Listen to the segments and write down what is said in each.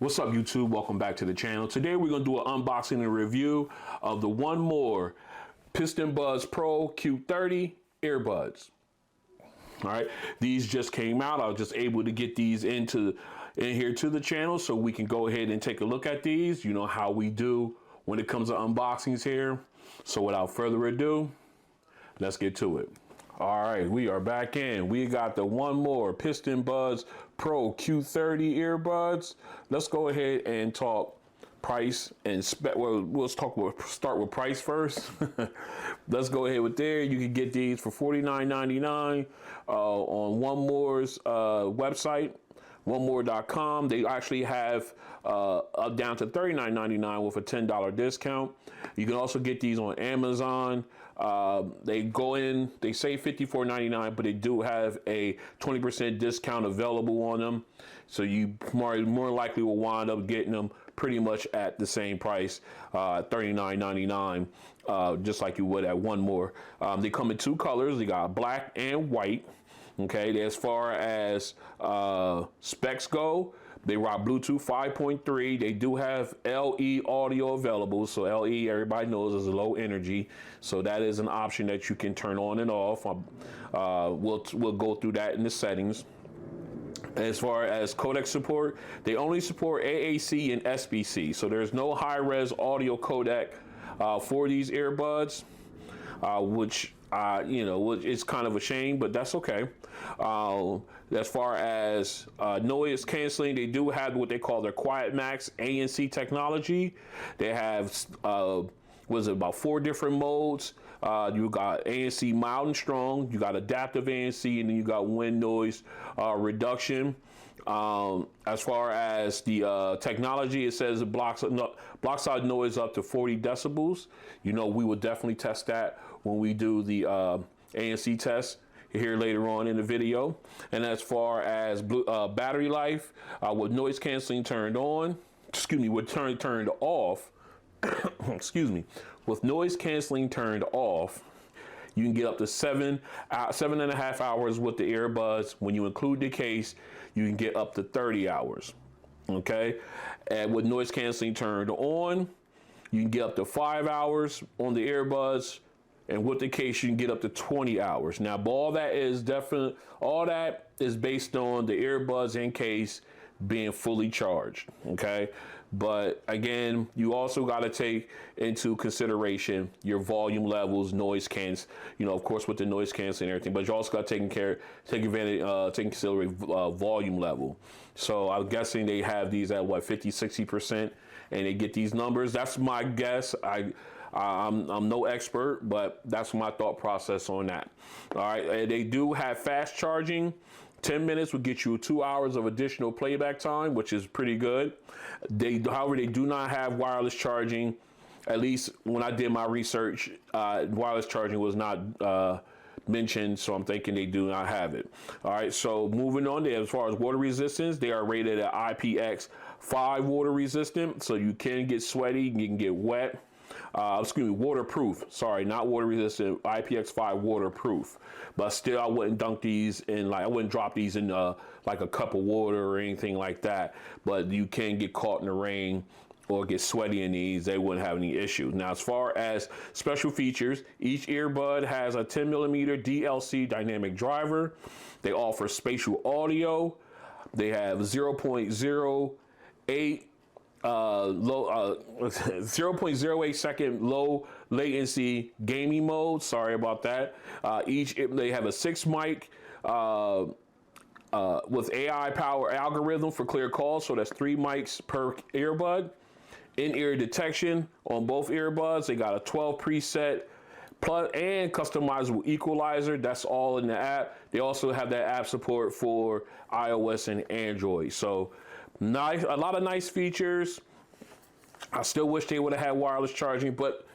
What's up, YouTube? Welcome back to the channel. Today we're going to do an unboxing and review of the 1MORE PistonBuds Pro Q30 Earbuds. All right, these just came out. I was just able to get these in here to the channel so we can go ahead and take a look at these. You know how we do when it comes to unboxings here. So without further ado, let's get to it. All right, we are back in. We got the 1MORE PistonBuds Pro Q30 Earbuds. Let's go ahead and talk price and spec. Well, start with price first. Let's go ahead with there. You can get these for $49.99 on 1MORE's website, onemore.com. They actually have up down to $39.99 with a $10 discount. You can also get these on Amazon. They go in, they say $54.99, but they do have a 20% discount available on them. So you more likely will wind up getting them pretty much at the same price, $39.99, just like you would at 1MORE. They come in two colors. They got black and white. Okay, as far as specs go, they rock Bluetooth 5.3. They do have LE audio available. So LE, everybody knows, is low energy. So that is an option that you can turn on and off. We'll go through that in the settings. As far as codec support, they only support AAC and SBC. So there's no high-res audio codec for these earbuds, which you know, it's kind of a shame, but that's okay. As far as noise canceling, they do have what they call their Quiet Max ANC technology. They have about 4 different modes. You got ANC mild and strong, you got adaptive ANC, and then you got wind noise reduction. As far as the technology, it says it blocks out noise up to 40 decibels. You know, we will definitely test that when we do the ANC test here later on in the video. And as far as battery life, with noise canceling turned on, turned off, excuse me, with noise canceling turned off, you can get up to 7.5 hours with the earbuds. When you include the case, you can get up to 30 hours. Okay, and with noise canceling turned on, you can get up to 5 hours on the earbuds, and with the case, you can get up to 20 hours. Now, all that is based on the earbuds and case being fully charged. Okay, but again, you also got to take into consideration your volume levels, noise cans, you know, of course, with the noise canceling and everything, but you also got to take consideration volume level. So I'm guessing they have these at what, 50-60%, and they get these numbers. That's my guess. I'm no expert, but that's my thought process on that. All right, and they do have fast charging. 10 minutes will get you 2 hours of additional playback time, which is pretty good. However, they do not have wireless charging. At least when I did my research, wireless charging was not mentioned, so I'm thinking they do not have it. All right, so moving on there, as far as water resistance, they are rated at IPX5 water resistant, so you can get sweaty, you can get wet. Waterproof. Sorry, not water resistant. IPX5 waterproof. But still, I wouldn't dunk these in, I wouldn't drop these in like a cup of water or anything like that. But you can get caught in the rain or get sweaty in these. They wouldn't have any issues. Now, as far as special features, each earbud has a 10mm DLC dynamic driver. They offer spatial audio. They have 0.08 0.08 second low latency latency latency gaming mode. Sorry about that. They have a 6 mic with AI power algorithm for clear calls. So that's 3 mics per earbud. In-ear detection on both earbuds. They got a 12 preset plus and customizable equalizer. That's all in the app. They also have that app support for iOS and Android. So nice, a lot of nice features. I still wish they would have had wireless charging, but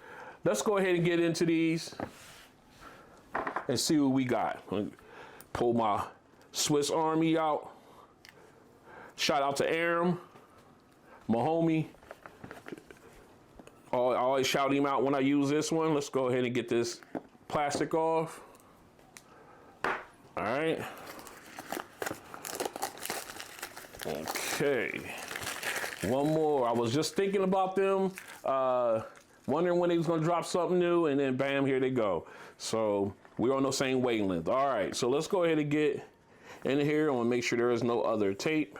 let's go ahead and get into these and see what we got. Pull my Swiss Army out. Shout out to Aram, my homie. I always shout him out when I use this one. Let's go ahead and get this plastic off. All right. Okay. One more. I was just thinking about them, wondering when they was gonna drop something new, and then bam, here they go. So we're on the same wavelength. All right, so let's go ahead and get in here. I wanna make sure there is no other tape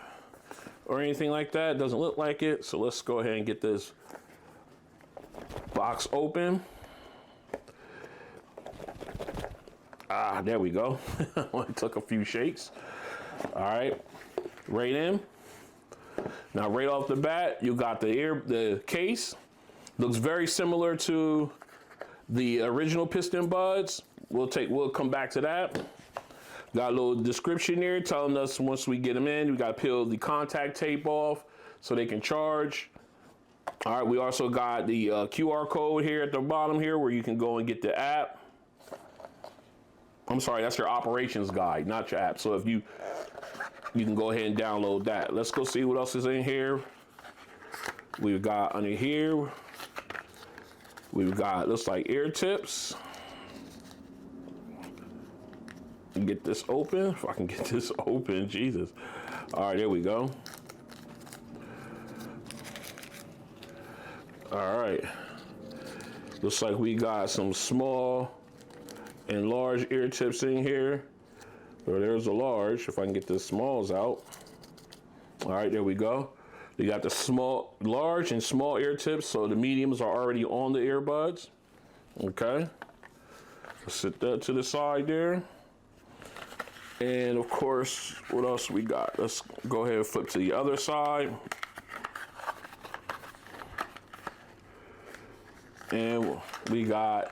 or anything like that. It doesn't look like it. So let's go ahead and get this box open. Ah, there we go. It took a few shakes. All right, right in. Now, right off the bat, you got the case. Looks very similar to the original PistonBuds. We'll come back to that. Got a little description here telling us once we get them in, we got to peel the contact tape off so they can charge. All right, we also got the QR code here at the bottom here where you can go and get the app. I'm sorry, that's your operations guide, not your app. So if you can go ahead and download that. Let's go see what else is in here. We've got under here, we've got, looks like ear tips. Get this open, if I can get this open, Jesus. All right, there we go. All right. Looks like we got some small and large ear tips in here. So there's a large, if I can get the smalls out. All right, there we go. You got the large and small ear tips, so the mediums are already on the earbuds. Okay. Let's set that to the side there. And of course, what else we got? Let's go ahead and flip to the other side. And we got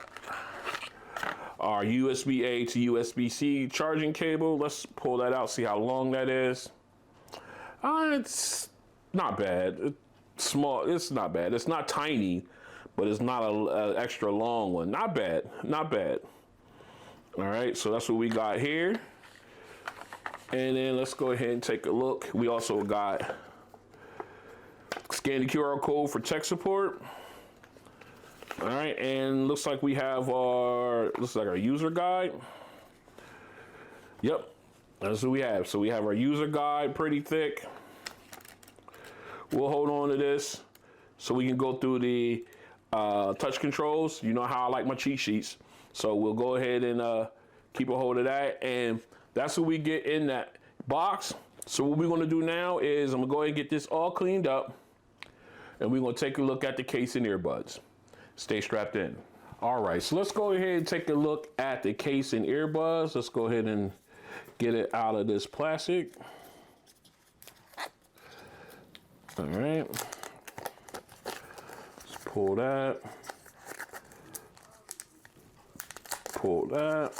our USB-A to USB-C charging cable. Let's pull that out, see how long that is. It's not bad. It's small, it's not bad. It's not tiny, but it's not an extra long one. Not bad, not bad. All right, so that's what we got here. And then let's go ahead and take a look. We also got scan the QR code for tech support. All right, and looks like we have our user guide. Yep, that's what we have. So we have our user guide, pretty thick. We'll hold on to this so we can go through the touch controls. You know how I like my cheat sheets. So we'll go ahead and keep a hold of that. And that's what we get in that box. So what we're gonna do now is I'm gonna go ahead and get this all cleaned up, and we're gonna take a look at the case and earbuds. Stay strapped in. All right, so let's go ahead and take a look at the case and earbuds. Let's go ahead and get it out of this plastic. All right, let's pull that. Pull that.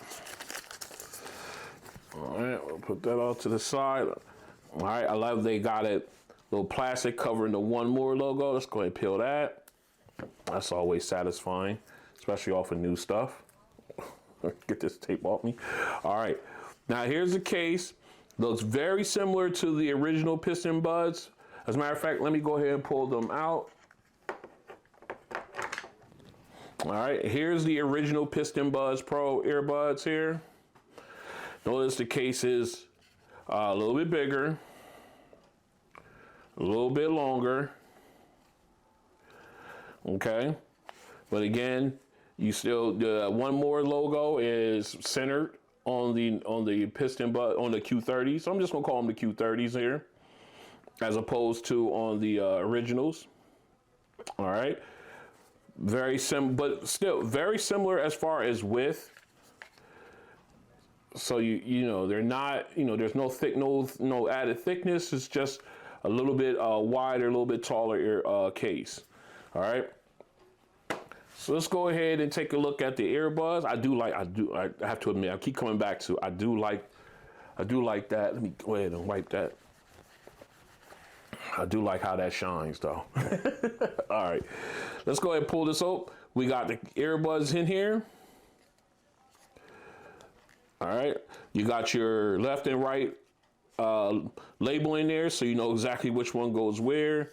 All right, we'll put that all to the side. All right, I love they got it, little plastic covering the 1MORE logo. Let's go ahead and peel that. That's always satisfying, especially off of new stuff. Get this tape off me. All right, now here's the case. Looks very similar to the original PistonBuds. As a matter of fact, let me go ahead and pull them out. All right, here's the original PistonBuds Pro Earbuds here. Notice the case is a little bit bigger, a little bit longer. Okay, but again, you still, the 1MORE logo is centered on the PistonBud, on the Q30. So I'm just gonna call them the Q30s here, as opposed to on the originals. All right, but still very similar as far as width. So you know they're not, there's no added thickness. It's just a little bit wider, a little bit taller case. All right. So let's go ahead and take a look at the earbuds. I have to admit, I keep coming back to, I do like that. Let me go ahead and wipe that. I do like how that shines though. All right, let's go ahead and pull this up. We got the earbuds in here. All right, you got your left and right label in there, so you know exactly which one goes where.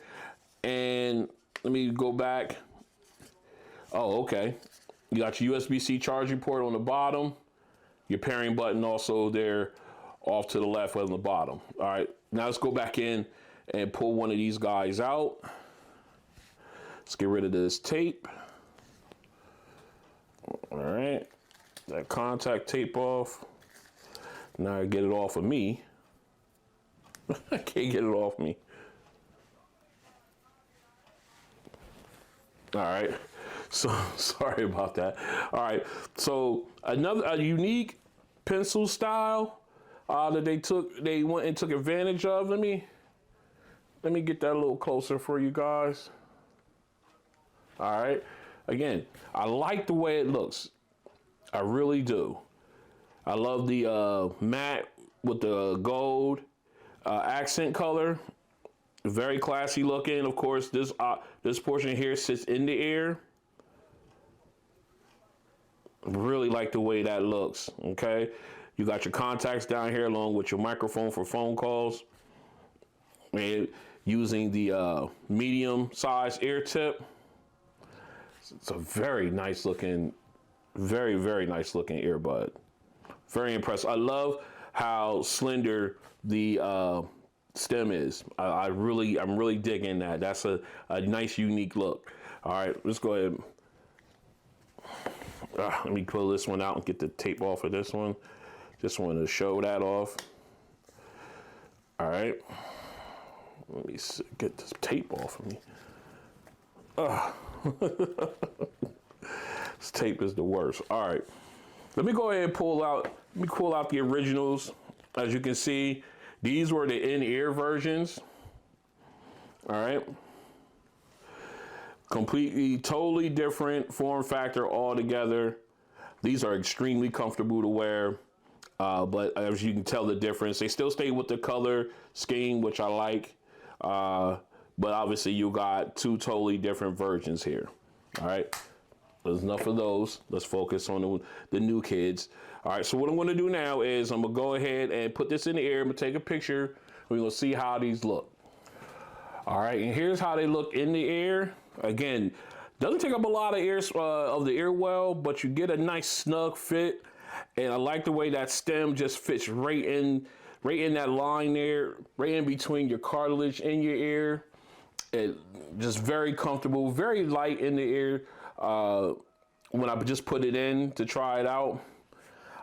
And let me go back. Oh, okay. You got your USB-C charging port on the bottom. Your pairing button also there off to the left on the bottom. All right, now let's go back in and pull one of these guys out. Let's get rid of this tape. All right, that contact tape off. Now I get it off of me. I can't get it off me. All right, so sorry about that. All right, so a unique pencil style that they went and took advantage of. Let me get that a little closer for you guys. All right, again, I like the way it looks. I really do. I love the matte with the gold accent color. Very classy looking. Of course, this portion here sits in the ear. Really like the way that looks. Okay, you got your contacts down here along with your microphone for phone calls. And using the medium size ear tip. It's a very nice looking, very nice looking earbud. Very impressed. I love how slender the stem is. I'm really digging that. That's a nice, unique look. All right, let's go ahead. Let me pull this one out and get the tape off of this one. Just wanted to show that off. All right. Let me get this tape off of me. This tape is the worst. All right. Let me go ahead and pull out the originals. As you can see, these were the in-ear versions. All right. Completely, totally different form factor altogether. These are extremely comfortable to wear, but as you can tell the difference, they still stay with the color scheme, which I like. But obviously you got two totally different versions here. All right. There's enough of those. Let's focus on the new kids. All right, so what I'm gonna do now is I'm gonna go ahead and put this in the ear. I'm gonna take a picture. We're gonna see how these look. All right, and here's how they look in the ear. Again, doesn't take up a lot of of the ear well, but you get a nice snug fit. And I like the way that stem just fits right in that line there, right in between your cartilage and your ear. It just very comfortable, very light in the ear. When I just put it in to try it out.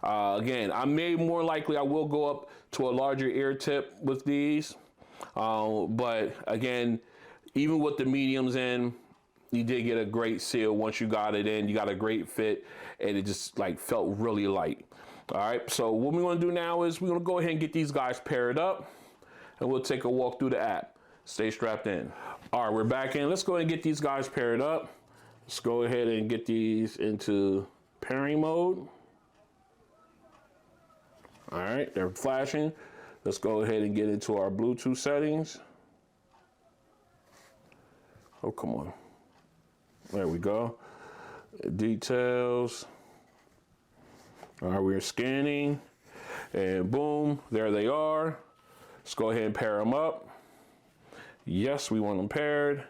Again, I will go up to a larger ear tip with these. But again, even with the mediums in, you did get a great seal once you got it in. You got a great fit, and it just felt really light. All right, so what we're gonna do now is we're gonna go ahead and get these guys paired up, and we'll take a walk through the app. Stay strapped in. All right, we're back in. Let's go ahead and get these guys paired up. Let's go ahead and get these into pairing mode. All right, they're flashing. Let's go ahead and get into our Bluetooth settings. Oh, come on. There we go. Details. All right, we're scanning. And boom, there they are. Let's go ahead and pair them up. Yes, we want them paired.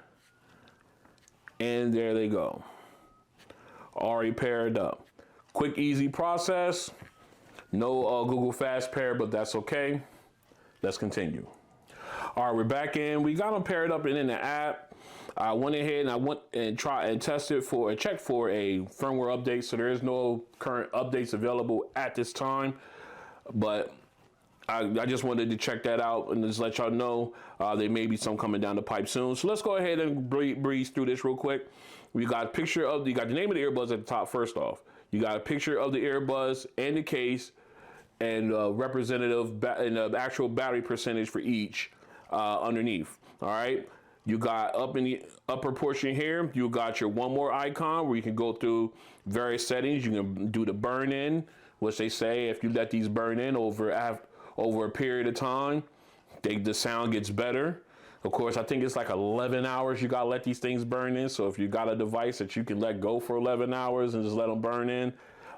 And there they go. Already paired up. Quick, easy process. No Google Fast Pair, but that's okay. Let's continue. All right, we're back in. We got them paired up and in the app. I went ahead and I went and tried and tested for and checked for a firmware update. So there is no current updates available at this time, but I just wanted to check that out and just let y'all know there may be some coming down the pipe soon. So let's go ahead and breeze through this real quick. You got the name of the earbuds at the top first off. You got a picture of the earbuds and the case and representative and the actual battery percentage for each underneath. All right. You got up in the upper portion here, you got your one more icon where you can go through various settings. You can do the burn in, which they say if you let these burn in over a period of time, the sound gets better. Of course, I think it's 11 hours you gotta let these things burn in. So if you got a device that you can let go for 11 hours and just let them burn in,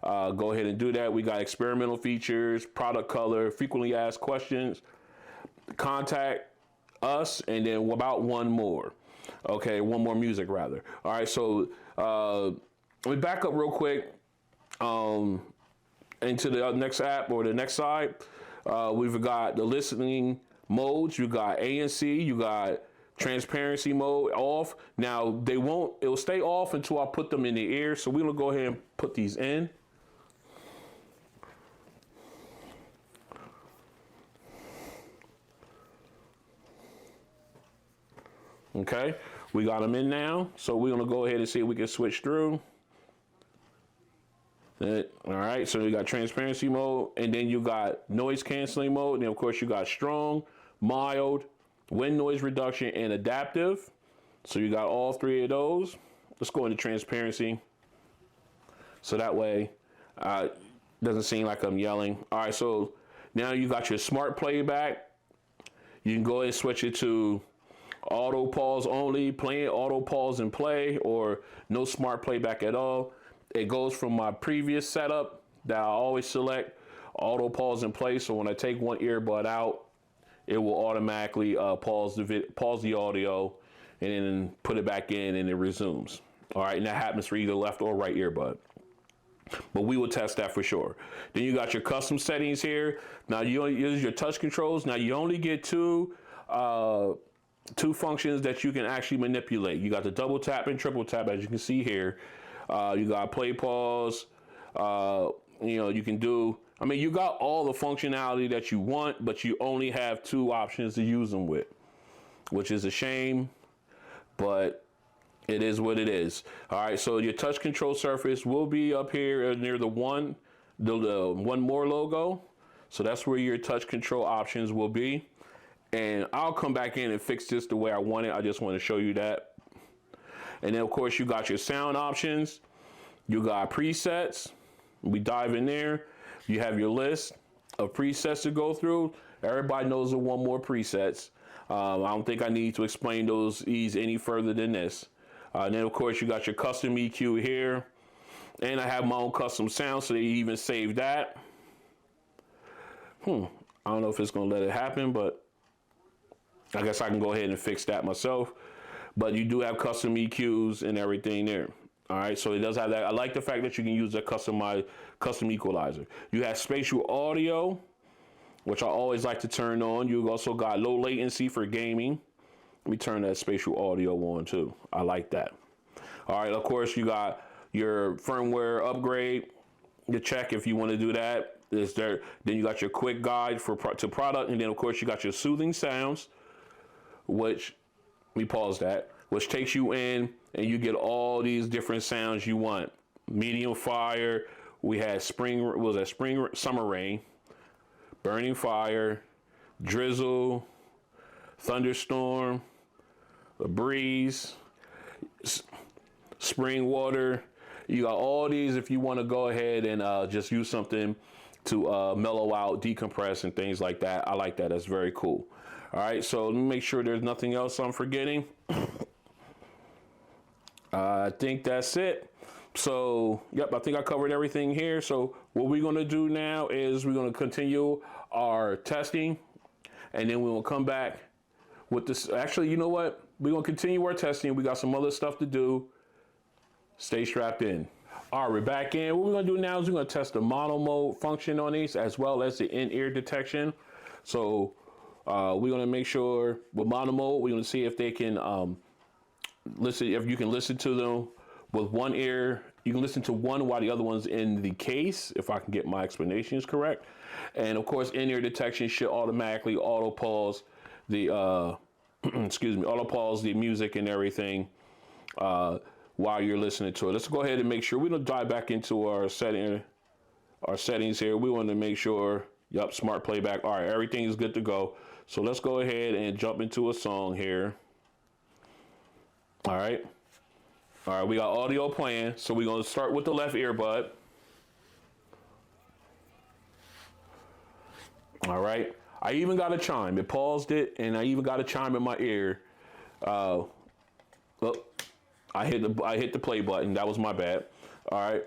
go ahead and do that. We got experimental features, product color, frequently asked questions, contact us, and then about one more. Okay, one more music rather. All right, so let me back up real quick into the next app or the next side. We've got the listening modes. You got ANC, you got transparency mode off. Now it will stay off until I put them in the ear. So we're gonna go ahead and put these in. Okay, we got them in now. So we're gonna go ahead and see if we can switch through. All right, so you got transparency mode, and then you got noise canceling mode, and then of course you got strong, mild, wind noise reduction, and adaptive. So you got all three of those. Let's go into transparency. So that way, it doesn't seem like I'm yelling. All right, so now you got your smart playback. You can go ahead and switch it to auto pause only, playing auto pause and play, or no smart playback at all. It goes from my previous setup that I always select auto pause and play. So when I take one earbud out, it will automatically pause the audio and then put it back in and it resumes. All right, and that happens for either left or right earbud. But we will test that for sure. Then you got your custom settings here. Now you use your touch controls. Now you only get two functions that you can actually manipulate. You got the double tap and triple tap, as you can see here. You got play pause. You can do, you got all the functionality that you want, but you only have two options to use them with, which is a shame, but it is what it is. All right, so your touch control surface will be up here near the one more logo. So that's where your touch control options will be. And I'll come back in and fix this the way I want it. I just want to show you that. And then of course you got your sound options. You got presets. We dive in there. You have your list of presets to go through. Everybody knows the 1MORE presets. I don't think I need to explain those any further than this. And then of course you got your custom EQ here. And I have my own custom sound, so they even saved that. I don't know if it's gonna let it happen, but I guess I can go ahead and fix that myself. But you do have custom EQs and everything there. All right, so it does have that. I like the fact that you can use a custom equalizer. You have spatial audio, which I always like to turn on. You also got low latency for gaming. Let me turn that spatial audio on too. I like that. All right, of course you got your firmware upgrade to check if you want to do that. Is there? Then you got your quick guide to product, and then of course you got your soothing sounds, which we pause that, which takes you in and you get all these different sounds you want. Medium fire, we had summer rain, burning fire, drizzle, thunderstorm, a breeze, spring water. You got all these if you want to go ahead and just use something to mellow out, decompress, and things like that. I like that. That's very cool. All right, so let me make sure there's nothing else I'm forgetting. I think that's it. So, yep, I think I covered everything here. So what we're going to do now is we're going to continue our testing, and then we will come back with this. Actually, you know what? We're going to continue our testing. We got some other stuff to do. Stay strapped in. All right, we're back in. What we're going to do now is we're going to test the mono mode function on these, as well as the in-ear detection. So we're going to make sure with mono mode, we're going to see if they can listen, if you can listen to them with one ear. You can listen to one while the other one's in the case, if I can get my explanations correct. And of course, in-ear detection should automatically auto pause the auto pause the music and everything while you're listening to it. Let's go ahead and make sure. We're gonna dive back into our settings here. We want to make sure, yep, smart playback. All right, everything is good to go. So let's go ahead and jump into a song here. All right, we got audio playing. So we're gonna start with the left earbud. All right, I even got a chime. It paused it, and I even got a chime in my ear. Look, I hit the play button. That was my bad. All right,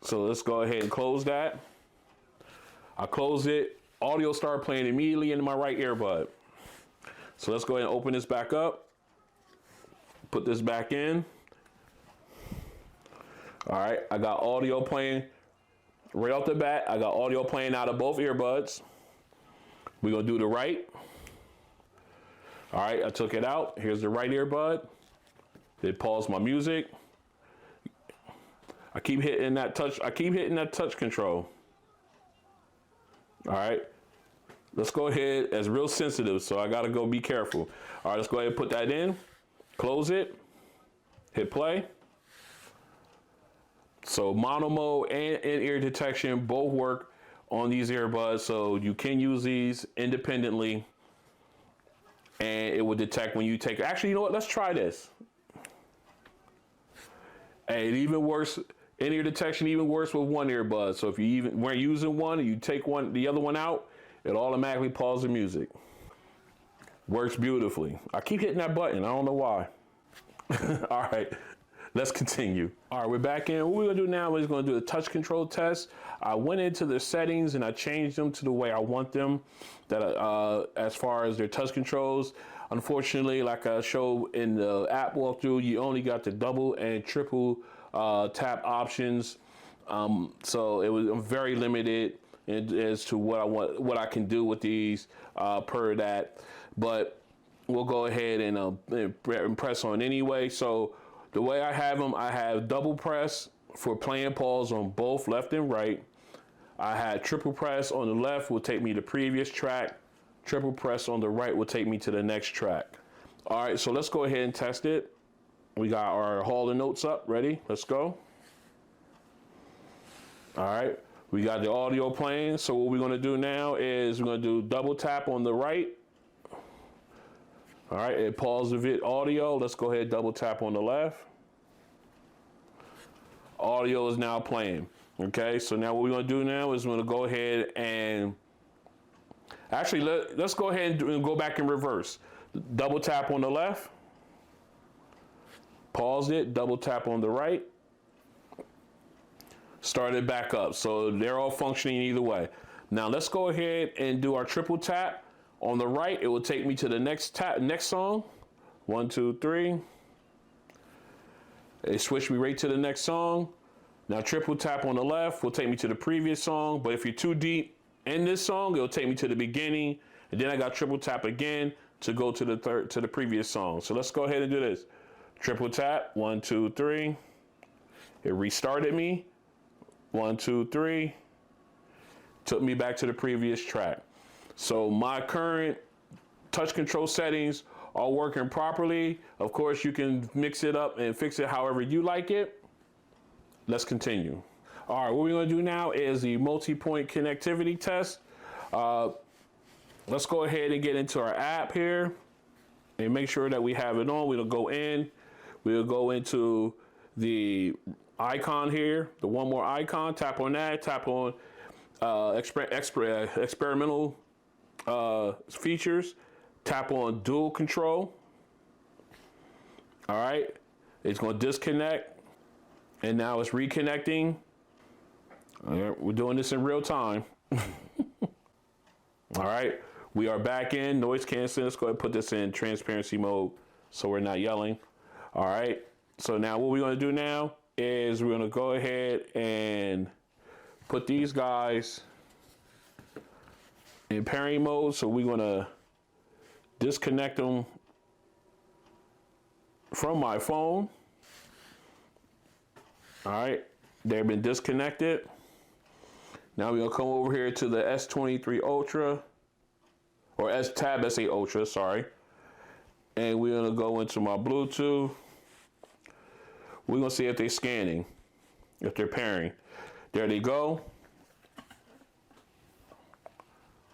so let's go ahead and close that. I closed it. Audio started playing immediately into my right earbud. So let's go ahead and open this back up. Put this back in. All right, I got audio playing right off the bat. I got audio playing out of both earbuds. We're gonna do the right. All right, I took it out. Here's the right earbud. It paused my music. I keep hitting that touch control. All right, let's go ahead. It's real sensitive, so I gotta go be careful. All right, let's go ahead and put that in. Close it. Hit play. So mono mode and in-ear detection both work on these earbuds, so you can use these independently and it will detect when you take. Actually, you know what? Let's try this. Hey, it even works. In-ear detection even works with one earbud. So if you weren't using one and you take the other one out, it automatically pauses the music. Works beautifully. I keep hitting that button. I don't know why. All right, let's continue. All right, we're back in. What we're gonna do now is gonna do a touch control test. I went into the settings and I changed them to the way I want them, as far as their touch controls. Unfortunately, like I showed in the app walkthrough, you only got the double and triple tap options. So it was very limited as to what I can do with these per that. But we'll go ahead and press on anyway. So the way I have them, I have double press for playing pause on both left and right. I had triple press on the left will take me to previous track. Triple press on the right will take me to the next track. All right, so let's go ahead and test it. We got our Hall & Notes up, ready? Let's go. All right, we got the audio playing. So what we're gonna do now is we're gonna do double tap on the right. All right, it paused the audio. Let's go ahead and double tap on the left. Audio is now playing. Okay, so now what we're gonna do now is we're gonna go ahead and actually let's go ahead and go back in reverse. Double tap on the left. Pause it, double tap on the right. Start it back up. So they're all functioning either way. Now let's go ahead and do our triple tap. On the right, it will take me to the next song. 1, 2, 3. It switched me right to the next song. Now triple tap on the left will take me to the previous song, but if you're too deep in this song, it'll take me to the beginning, and then I got triple tap again to go to the previous song. So let's go ahead and do this. Triple tap, 1, 2, 3. It restarted me. 1, 2, 3. Took me back to the previous track. So my current touch control settings are working properly. Of course, you can mix it up and fix it however you like it. Let's continue. All right, what we're gonna do now is the multi-point connectivity test. Let's go ahead and get into our app here and make sure that we have it on. We'll go into the icon here, the one more icon, tap on that, tap on experimental features, tap on dual control. All right, it's gonna disconnect. And now it's reconnecting. All right, we're doing this in real time. All right, we are back in noise canceling. Let's go ahead and put this in transparency mode so we're not yelling. All right, so now what we're gonna do now is we're gonna go ahead and put these guys in pairing mode. So we're gonna disconnect them from my phone. All right, they've been disconnected. Now we're gonna come over here to the S23 Ultra, or S-Tab S8 Ultra, sorry. And we're gonna go into my Bluetooth. We're gonna see if they're scanning, if they're pairing. There they go.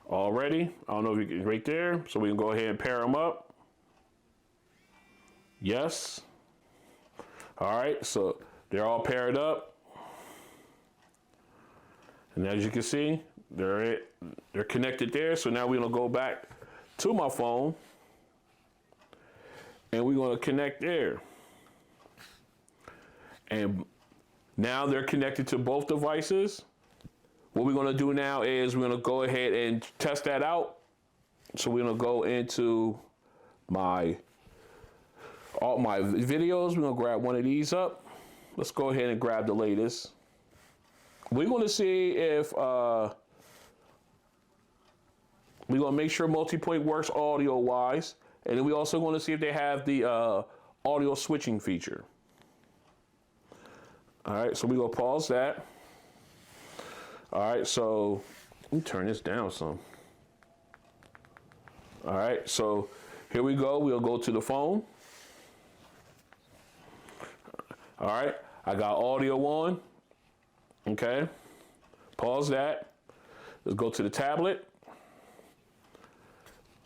Already, I don't know if you can, right there. So we can go ahead and pair them up. Yes. All right, so they're all paired up. And as you can see, they're connected there. So now we're gonna go back to my phone and we're gonna connect there. And now they're connected to both devices. What we're gonna do now is we're gonna go ahead and test that out. So we're gonna go into all my videos. We're gonna grab one of these up. Let's go ahead and grab the latest. We're gonna see if, we're gonna make sure Multipoint works audio wise. And then we also want to see if they have the audio switching feature. All right, so we go pause that. All right, so let me turn this down some. All right, so here we go. We'll go to the phone. All right, I got audio on. Okay, pause that. Let's go to the tablet.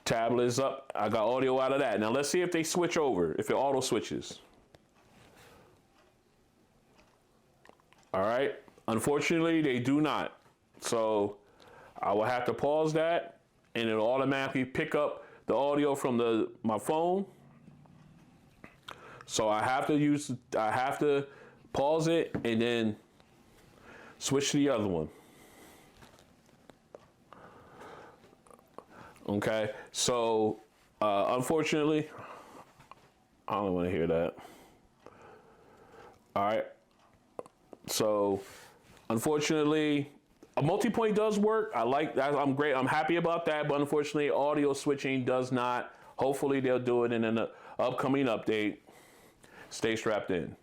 Tablet is up. I got audio out of that. Now let's see if they switch over, if it auto switches. All right, unfortunately they do not. So I will have to pause that and it'll automatically pick up the audio from my phone. So I have to pause it and then switch to the other one. Okay, so unfortunately, I don't want to hear that. All right, so unfortunately, a multi-point does work. I like that. I'm great. I'm happy about that. But unfortunately, audio switching does not. Hopefully, they'll do it in an upcoming update. Stay strapped in.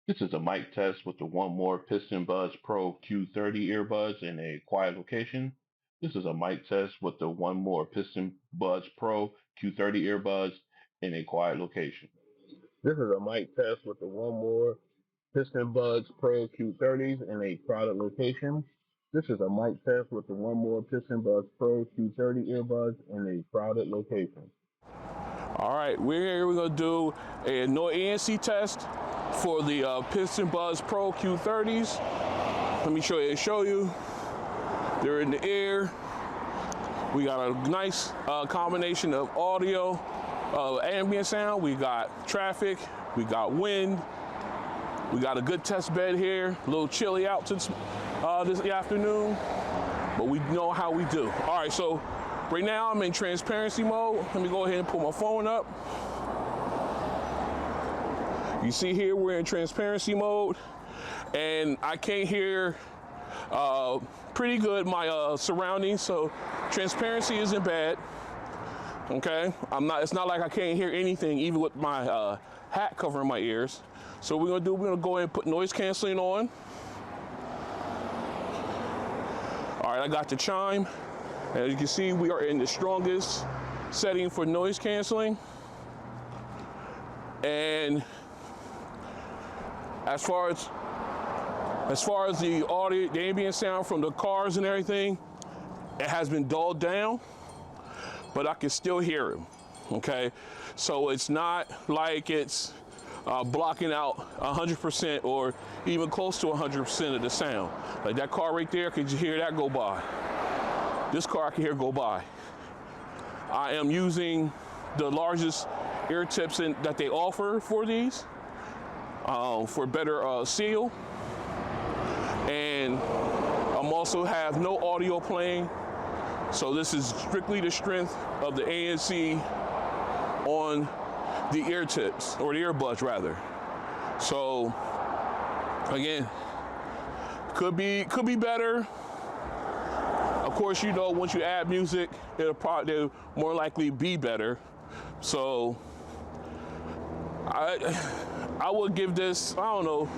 This is a mic test with the 1MORE PistonBuds Pro Q30 earbuds in a quiet location. This is a mic test with the 1MORE PistonBuds Pro Q30 earbuds in a quiet location. This is a mic test with the 1MORE PistonBuds Pro Q30s in a crowded location. This is a mic test with the 1MORE PistonBuds Pro Q30 earbuds in a crowded location. All right, we're going to do a ANC test for the PistonBuds Pro Q30s. Let me show you. They're in the air. We got a nice combination of audio, ambient sound. We got traffic. We got wind. We got a good test bed here. A little chilly out this afternoon, but we know how we do. All right, so right now I'm in transparency mode. Let me go ahead and pull my phone up. You see here we're in transparency mode, and I can't hear pretty good my surroundings, so transparency isn't bad. Okay, it's not like I can't hear anything even with my hat covering my ears. So we're gonna go ahead and put noise canceling on. All right, I got the chime. As you can see, we are in the strongest setting for noise canceling. And as far as the audio, the ambient sound from the cars and everything, it has been dulled down, but I can still hear it. Okay, so it's not like it's blocking out 100% or even close to 100% of the sound. Like that car right there, could you hear that go by? This car I can hear go by. I am using the largest ear tips that they offer for these for better seal. And I'm also have no audio playing. So this is strictly the strength of the ANC on the ear tips, or the earbuds rather. So again, could be better. Of course, you know, once you add music, it'll more likely be better. So I would give this, I don't know,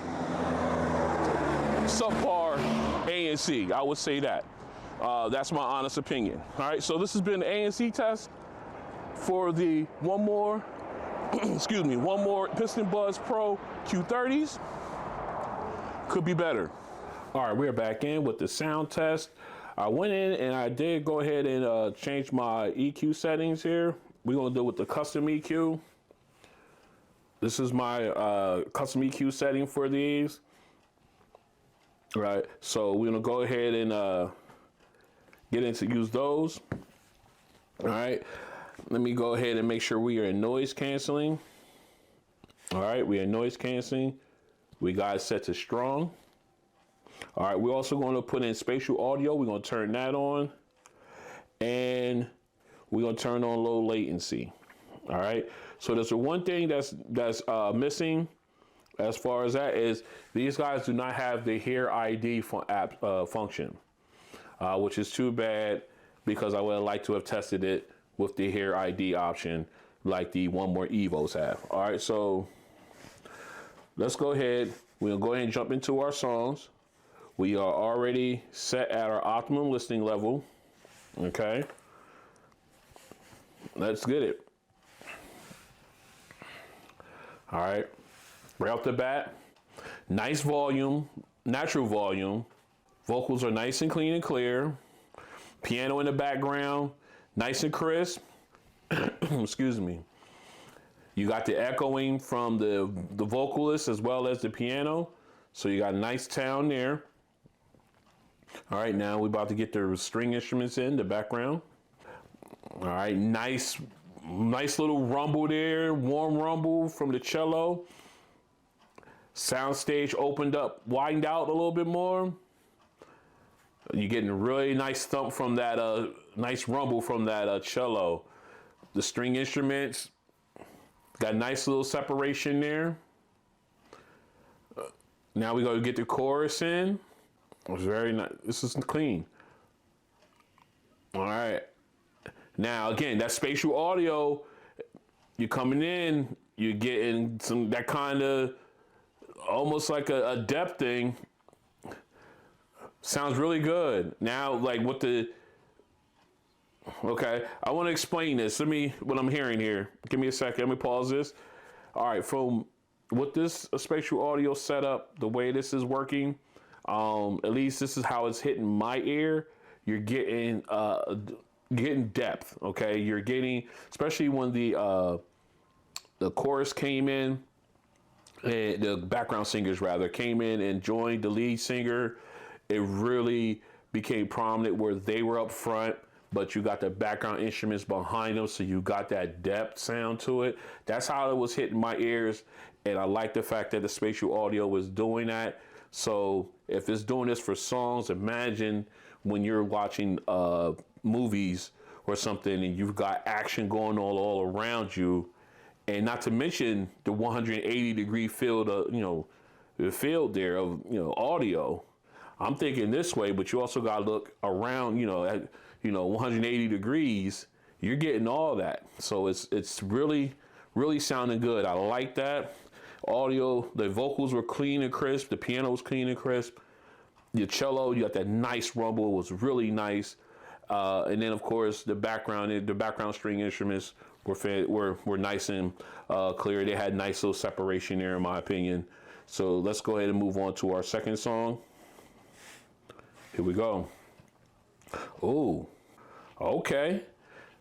subpar ANC. I would say that. That's my honest opinion. All right, so this has been the ANC test for the 1MORE PistonBuds Pro Q30s. Could be better. All right, we're back in with the sound test. I went in and I did go ahead and change my EQ settings here. We're gonna do it with the custom EQ. This is my custom EQ setting for these. All right, so we're gonna go ahead and get into use those. All right, let me go ahead and make sure we are in noise canceling. All right, we are in noise canceling. We got it set to strong. All right, we're also going to put in spatial audio. We're going to turn that on, and we're going to turn on low latency. All right, so there's one thing that's missing as far as that is these guys do not have the Hear ID function, which is too bad because I would have liked to have tested it with the Hear ID option. like the One More Evos have. All right, so let's go ahead. We'll go ahead and jump into our songs. We are already set at our optimum listening level. Okay. Let's get it. All right. Right off the bat, nice volume, natural volume. Vocals are nice and clean and clear. Piano in the background, nice and crisp. Excuse me. You got the echoing from the vocalist as well as the piano. So you got a nice sound there. All right, now we're about to get the string instruments in the background. All right, nice little rumble there, warm rumble from the cello. Soundstage opened up, widened out a little bit more. You're getting a really nice thump from that, nice rumble from that cello. The string instruments got a nice little separation there. Now we go to get the chorus in. It's very nice. This is clean. All right. Now again, that spatial audio, you're coming in, you're getting some that kind of almost like a depth thing. Sounds really good. Now, like with the okay, I want to explain this. What I'm hearing here. Give me a second. Let me pause this. All right, from with this spatial audio setup, the way this is working, at least this is how it's hitting my ear. You're getting depth. Okay, you're getting, especially when the chorus came in, and the background singers rather came in and joined the lead singer. It really became prominent where they were up front, but you got the background instruments behind them, so you got that depth sound to it. That's how it was hitting my ears, and I like the fact that the spatial audio was doing that. So if it's doing this for songs, imagine when you're watching movies or something and you've got action going on all around you, and not to mention the 180-degree field of, the field there of, audio. I'm thinking this way, but you also got to look around, at 180 degrees. You're getting all that, so it's really sounding good. I like that audio. The vocals were clean and crisp. The piano was clean and crisp. Your cello, you got that nice rumble. It was really nice. And then of course the background string instruments were nice and clear. They had nice little separation there, in my opinion. So let's go ahead and move on to our second song. Here we go. Oh, okay.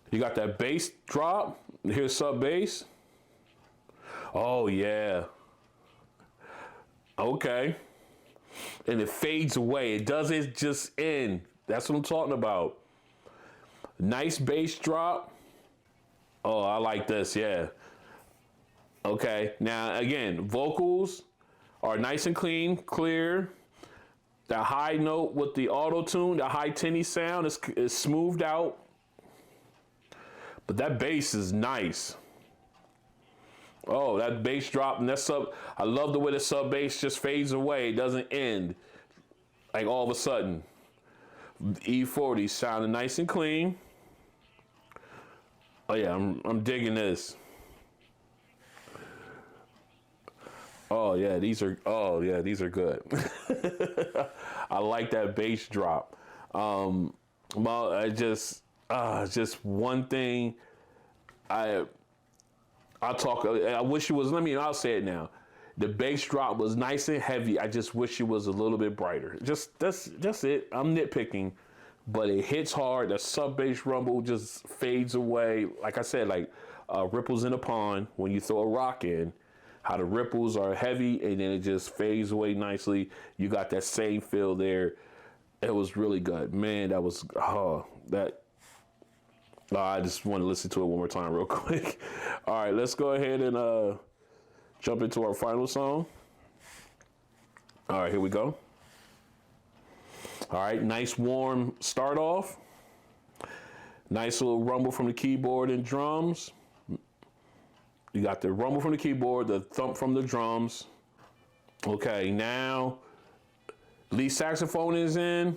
You got that bass drop. Here's sub bass. Oh yeah. Okay. And it fades away. It doesn't just end. That's what I'm talking about. Nice bass drop. Oh, I like this, yeah. Okay, now again, vocals are nice and clean, clear. That high note with the auto tune, the high tinny sound is smoothed out. But that bass is nice. Oh, that bass drop and that sub. I love the way the sub bass just fades away. It doesn't end. Like all of a sudden. E40 sounding nice and clean. Oh yeah, I'm digging this. Oh yeah, these are good. I like that bass drop. Well, just one thing. I wish it was. I'll say it now. The bass drop was nice and heavy. I just wish it was a little bit brighter. That's it. I'm nitpicking, but it hits hard. The sub bass rumble just fades away. Like I said, like ripples in a pond when you throw a rock in. How the ripples are heavy and then it just fades away nicely. You got that same feel there. It was really good, man. That was I just want to listen to it one more time real quick. All right, let's go ahead and jump into our final song. All right, here we go. All right, nice warm start off. Nice little rumble from the keyboard and drums. You got the rumble from the keyboard, the thump from the drums. Okay, now lead saxophone is in.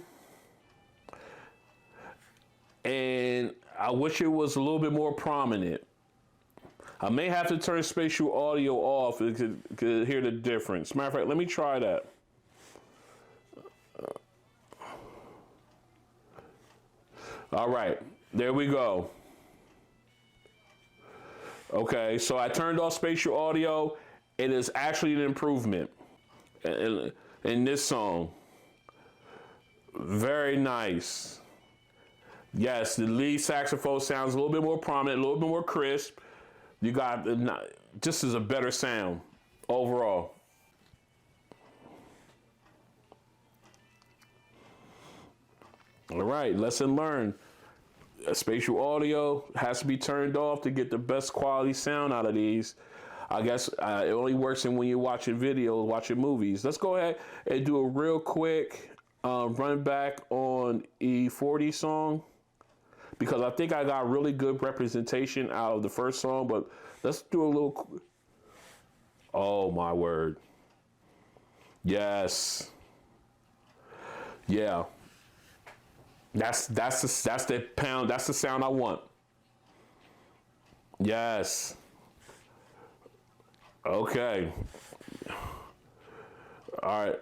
And I wish it was a little bit more prominent. I may have to turn spatial audio off to hear the difference. Matter of fact, let me try that. All right, there we go. Okay, so I turned off spatial audio. It is actually an improvement in this song. Very nice. Yes, the lead saxophone sounds a little bit more prominent, a little bit more crisp. You got, just is a better sound overall. All right, lesson learned. Spatial audio has to be turned off to get the best quality sound out of these. I guess it only works when you're watching videos, watching movies. Let's go ahead and do a real quick run back on E40 song, because I think I got really good representation out of the first song, but let's do a little. Oh my word. Yes. Yeah. That's the pound. That's the sound I want. Yes. Okay. All right.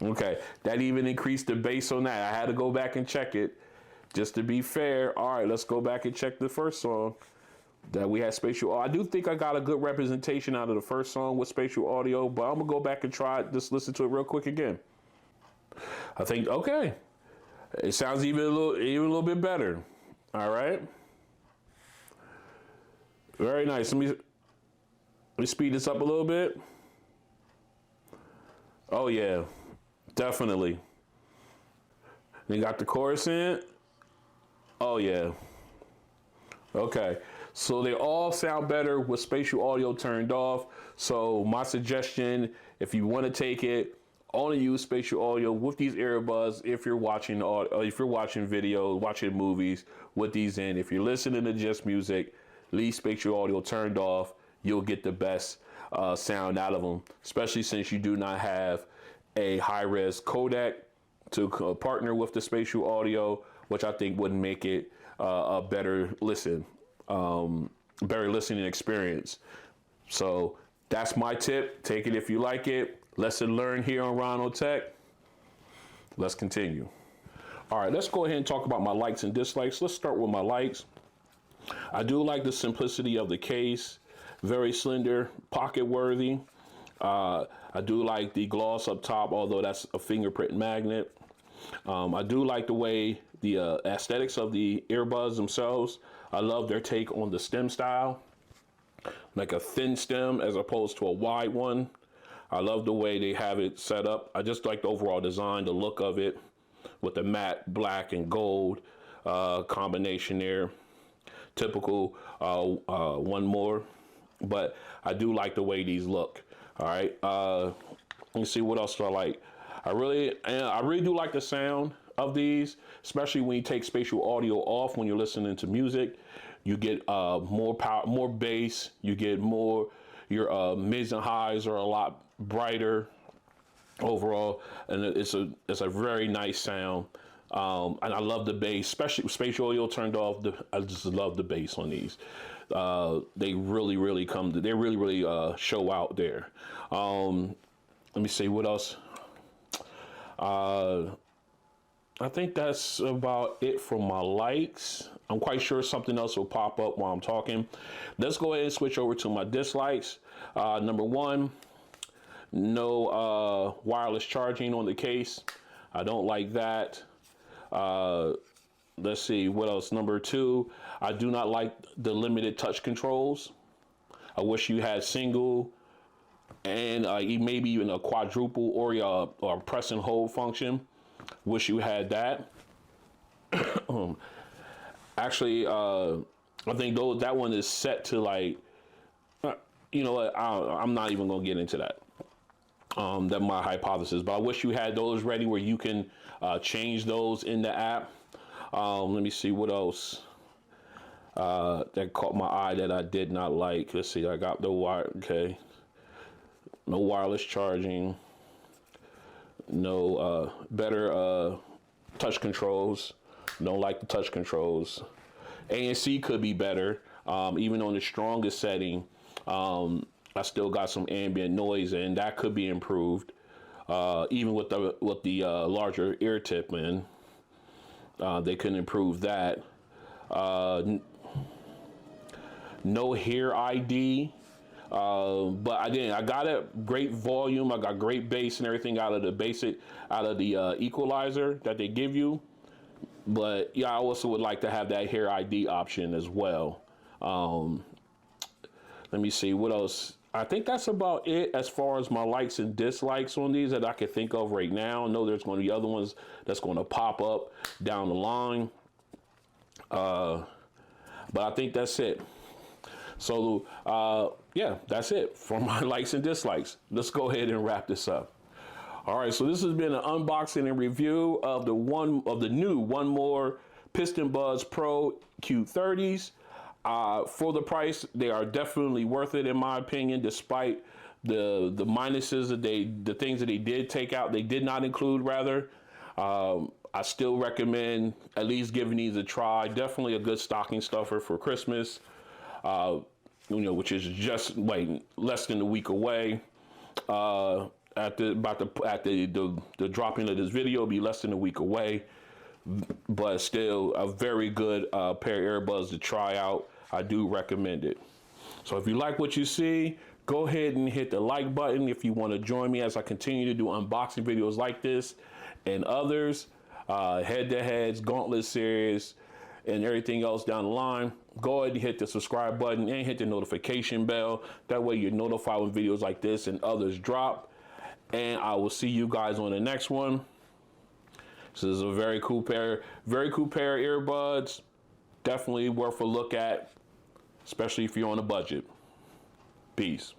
Okay. That even increased the bass on that. I had to go back and check it just to be fair. All right, let's go back and check the first song that we had spatial. I do think I got a good representation out of the first song with spatial audio, but I'm gonna go back and try it. Just listen to it real quick again. I think, okay, it sounds even a little bit better. All right, very nice. Let me speed this up a little bit. Oh yeah, definitely. We got the chorus in. Oh yeah. Okay, so they all sound better with spatial audio turned off. So my suggestion, if you want to take it, only use spatial audio with these earbuds if you're watching videos, watching movies with these in. If you're listening to just music, leave spatial audio turned off. You'll get the best sound out of them, especially since you do not have a high-res codec to partner with the spatial audio, which I think would make it a better listening experience. So that's my tip. Take it if you like it. Lesson learned here on RonOnTech. Let's continue. All right, let's go ahead and talk about my likes and dislikes. Let's start with my likes. I do like the simplicity of the case. Very slender, pocket worthy. I do like the gloss up top, although that's a fingerprint magnet. I do like the way the aesthetics of the earbuds themselves. I love their take on the stem style, like a thin stem as opposed to a wide one. I love the way they have it set up. I just like the overall design, the look of it with the matte black and gold combination there. Typical 1MORE, but I do like the way these look. All right, let me see what else do I like. I really do like the sound of these, especially when you take spatial audio off when you're listening to music. You get more power, more bass. You get more. Your mids and highs are a lot brighter overall, and it's a very nice sound. And I love the bass, especially with spatial audio turned off. I just love the bass on these. They really show out there. Let me see what else. I think that's about it for my likes. I'm quite sure something else will pop up while I'm talking. Let's go ahead and switch over to my dislikes. Number one, no wireless charging on the case. I don't like that. Let's see, what else? Number two, I do not like the limited touch controls. I wish you had single and maybe even a quadruple or press and hold function. Wish you had that. Actually, I think that one is set to like, you know what, I'm not even gonna get into that. That's my hypothesis, but I wish you had those ready where you can change those in the app. Let me see what else that caught my eye that I did not like. Let's see, I got the wire, okay. No wireless charging. No better touch controls. Don't like the touch controls. ANC could be better. Even on the strongest setting, I still got some ambient noise, and that could be improved. Even with the larger ear tip in, they can improve that. No hear ID. But again, I got a great volume. I got great bass and everything out of the equalizer that they give you. But yeah, I also would like to have that hear ID option as well. Let me see what else. I think that's about it as far as my likes and dislikes on these that I can think of right now. I know there's going to be other ones that's going to pop up down the line. But I think that's it. So, yeah, that's it for my likes and dislikes. Let's go ahead and wrap this up. All right, so this has been an unboxing and review of the new 1MORE PistonBuds Pro Q30s. For the price, they are definitely worth it in my opinion, despite the minuses that the things that they did take out, they did not include rather. I still recommend at least giving these a try. Definitely a good stocking stuffer for Christmas. Which is just like less than a week away. At the dropping of this video, it'll be less than a week away. But still, a very good pair of earbuds to try out. I do recommend it. So if you like what you see, go ahead and hit the like button if you want to join me as I continue to do unboxing videos like this and others, head-to-heads, gauntlet series, and everything else down the line. Go ahead and hit the subscribe button and hit the notification bell. That way you're notified when videos like this and others drop. And I will see you guys on the next one. So this is a very cool pair of earbuds. Definitely worth a look at, especially if you're on a budget. Peace.